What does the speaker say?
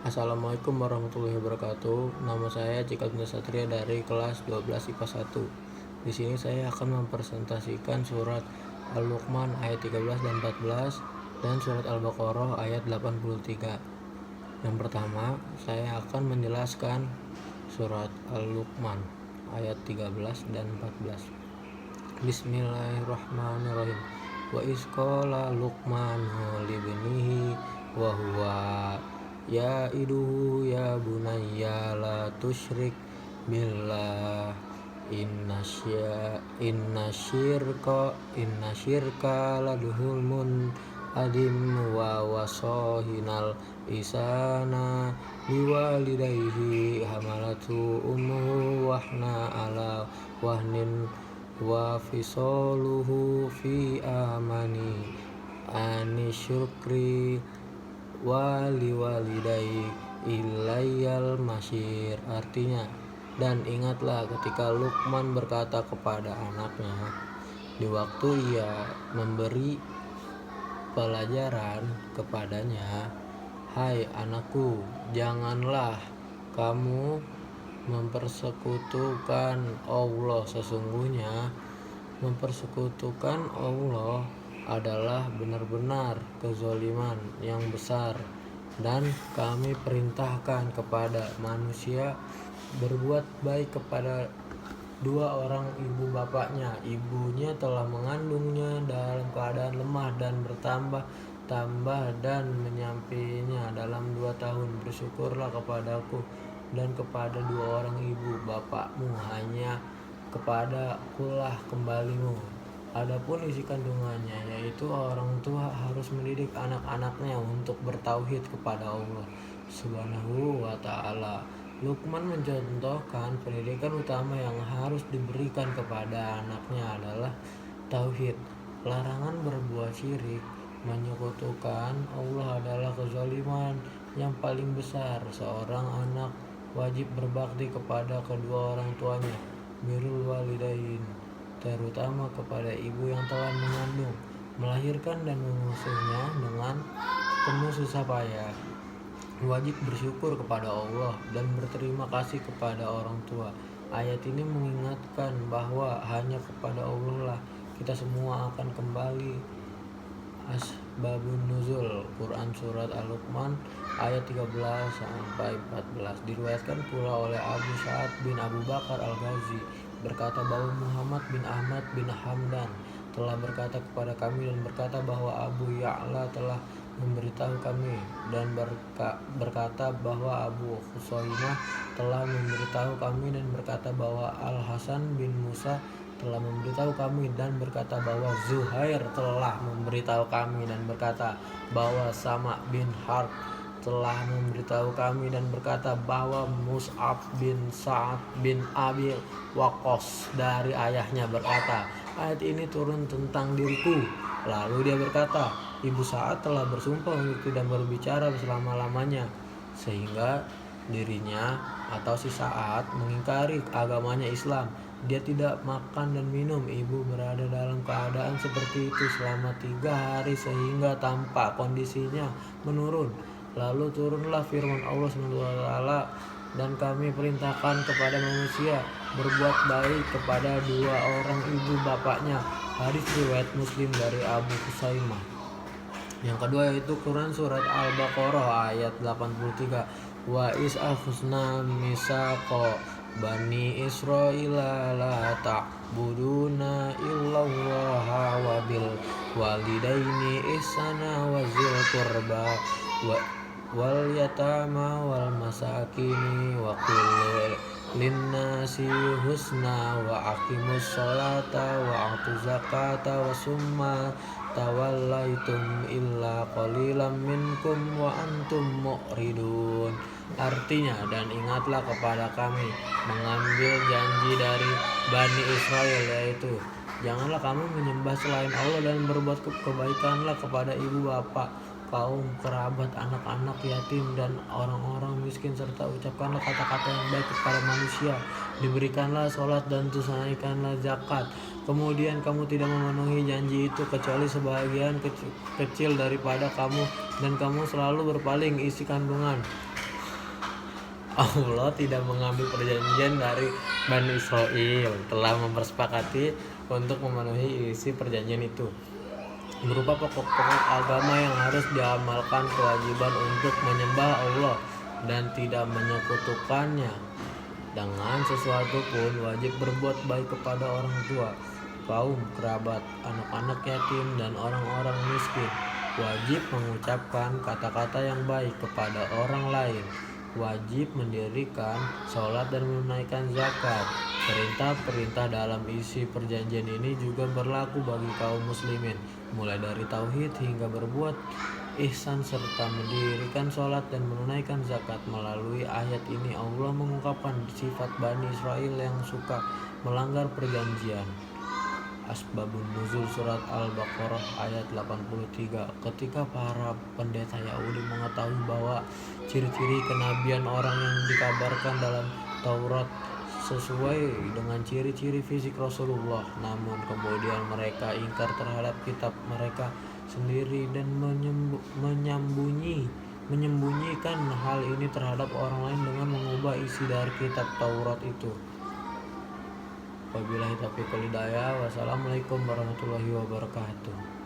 Assalamualaikum warahmatullahi wabarakatuh. Nama saya Cikal Bunda Satria dari kelas 12 IPA 1. Di sini saya akan mempresentasikan surat Al-Luqman ayat 13 dan 14 dan surat Al-Baqarah ayat 83. Yang pertama, saya akan menjelaskan surat Al-Luqman ayat 13 dan 14. Bismillahirrahmanirrahim. Wa isqala Luqmanu libnihi wa huwa ya iduhu ya bunayya la tusyrik billah inna syirka ladhulmun adim wa wasohinal isana biwalidayhi hamalatu ummuhu wahna ala wahnin wa fisaluhu fi amani anisyukri wali walidai ilayyal masyir. Artinya, dan ingatlah ketika Luqman berkata kepada anaknya di waktu ia memberi pelajaran kepadanya, hai anakku, janganlah kamu mempersekutukan Allah. Sesungguhnya mempersekutukan Allah adalah benar-benar kezaliman yang besar, dan kami perintahkan kepada manusia berbuat baik kepada dua orang ibu bapaknya. Ibunya telah mengandungnya dalam keadaan lemah dan bertambah dan menyampinya dalam 2 tahun. Bersyukurlah kepadaku dan kepada dua orang ibu bapakmu, hanya kepadakulah kembalimu. Adapun isi kandungannya, yaitu orang tua harus mendidik anak-anaknya untuk bertauhid kepada Allah Subhanahu wa ta'ala. Luqman mencontohkan pendidikan utama yang harus diberikan kepada anaknya adalah tauhid. Larangan berbuat syirik, menyekutukan Allah adalah kezaliman yang paling besar. Seorang anak wajib berbakti kepada kedua orang tuanya, birrul walidain, terutama kepada ibu yang telah mengandung, melahirkan dan mengasuhnya dengan penuh susah payah. Wajib bersyukur kepada Allah dan berterima kasih kepada orang tua. Ayat ini mengingatkan bahwa hanya kepada Allah lah kita semua akan kembali. Asbabun nuzul Quran surat Al-Luqman ayat 13 sampai 14. Diriwayatkan pula oleh Abu Sa'ad bin Abu Bakar Al-Ghazi berkata bahwa Muhammad bin Ahmad bin Hamdan telah berkata kepada kami dan berkata bahwa Abu Ya'la telah memberitahu kami, dan berkata bahwa Abu Khusaimah telah memberitahu kami dan berkata bahwa Al-Hasan bin Musa telah memberitahu kami dan berkata bahwa Zuhair telah memberitahu kami dan berkata bahwa Sama bin Harb telah memberitahu kami dan berkata bahwa Mus'ab bin Sa'ad bin Abi Waqqas dari ayahnya berkata, ayat ini turun tentang diriku. Lalu dia berkata, Ibu Sa'ad telah bersumpah untuk tidak berbicara selama-lamanya, sehingga dirinya atau si Sa'ad mengingkari agamanya Islam. Dia tidak makan dan minum. Ibu berada dalam keadaan seperti itu selama 3 hari sehingga tampak kondisinya menurun. Lalu turunlah firman Allah SWT, dan kami perintahkan kepada manusia berbuat baik kepada dua orang ibu bapaknya. Hadis riwayat Muslim dari Abu Khusaimah. Yang kedua yaitu Quran surat Al-Baqarah ayat 83. Wa is akhusna misaqa bani Israila la ta'buduna illallaha wa bil walidaini ihsana wa zil qurba wal yatama wal masakini wa qul linnasi husna wa aqimus sholata wa atuz zakata wa summa tawallaitum illa qalilan minkum wa antum mu'ridun. Artinya, dan ingatlah kepada kami mengambil janji dari Bani Israel, yaitu janganlah kamu menyembah selain Allah dan berbuat kebaikanlah kepada ibu bapak, kaum kerabat, anak-anak yatim dan orang-orang miskin, serta ucapkanlah kata-kata yang baik kepada manusia. Diberikanlah sholat dan tunaikanlah zakat. Kemudian kamu tidak memenuhi janji itu kecuali sebagian kecil daripada kamu, dan kamu selalu berpaling isi kandungan. Allah tidak mengambil perjanjian dari Bani Israel, telah mempersepakati untuk memenuhi isi perjanjian itu berupa pokok-pokok agama yang harus diamalkan, kewajiban untuk menyembah Allah dan tidak menyekutukannya dengan sesuatu pun, wajib berbuat baik kepada orang tua, kaum kerabat, anak-anak yatim, dan orang-orang miskin. Wajib mengucapkan kata-kata yang baik kepada orang lain. Wajib mendirikan sholat dan menunaikan zakat. Perintah-perintah dalam isi perjanjian ini juga berlaku bagi kaum muslimin, mulai dari tauhid hingga berbuat ihsan serta mendirikan sholat dan menunaikan zakat. Melalui ayat ini Allah mengungkapkan sifat Bani Israel yang suka melanggar perjanjian. Asbabun Nuzul Surat Al-Baqarah ayat 83. Ketika para pendeta Yahudi mengetahui bahwa ciri-ciri kenabian orang yang dikabarkan dalam Taurat sesuai dengan ciri-ciri fisik Rasulullah, namun kemudian mereka ingkar terhadap kitab mereka sendiri dan menyembunyikan hal ini terhadap orang lain dengan mengubah isi dari kitab Taurat itu. Wabillahi taufiq wal hidayah. Wassalamualaikum warahmatullahi wabarakatuh.